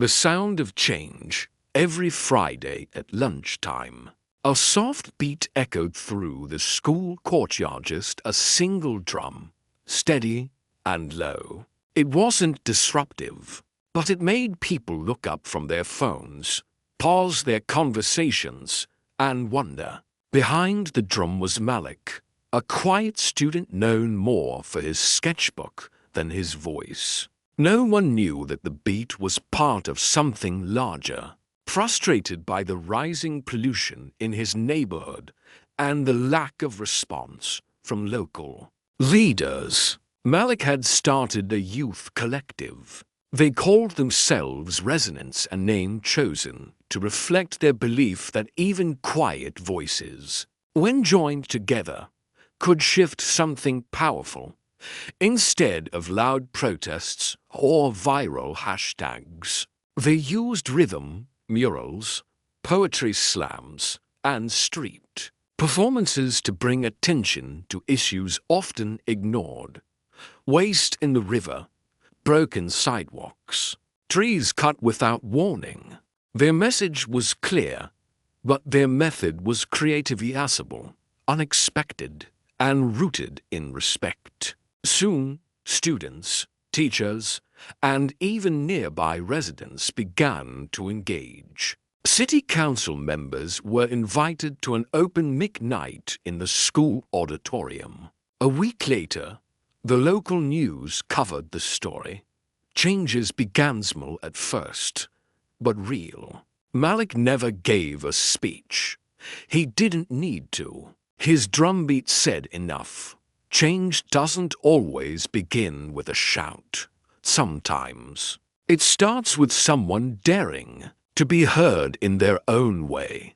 The sound of change every Friday at lunchtime. A soft beat echoed through the school courtyard, just a single drum, steady and low. It wasn't disruptive, but it made people look up from their phones, pause their conversations, and wonder. Behind the drum was Malik, a quiet student known more for his sketchbook than his voice. No one knew that the beat was part of something larger. Frustrated by the rising pollution in his neighborhood and the lack of response from local leaders, Malik had started a youth collective. They called themselves Resonance, a name chosen to reflect their belief that even quiet voices, when joined together, could shift something powerful. Instead of loud protests or viral hashtags, they used rhythm, murals, poetry slams, and street performances to bring attention to issues often ignored. Waste in the river, broken sidewalks, trees cut without warning. Their message was clear, but their method was creatively unexpected, and rooted in respect. Soon, students, teachers, and even nearby residents began to engage. City council members were invited to an open mic night in the school auditorium. A week later, the local news covered the story. Changes began small at first, but real. Malik never gave a speech. He didn't need to. His drumbeat said enough. Change doesn't always begin with a shout. Sometimes it starts with someone daring to be heard in their own way.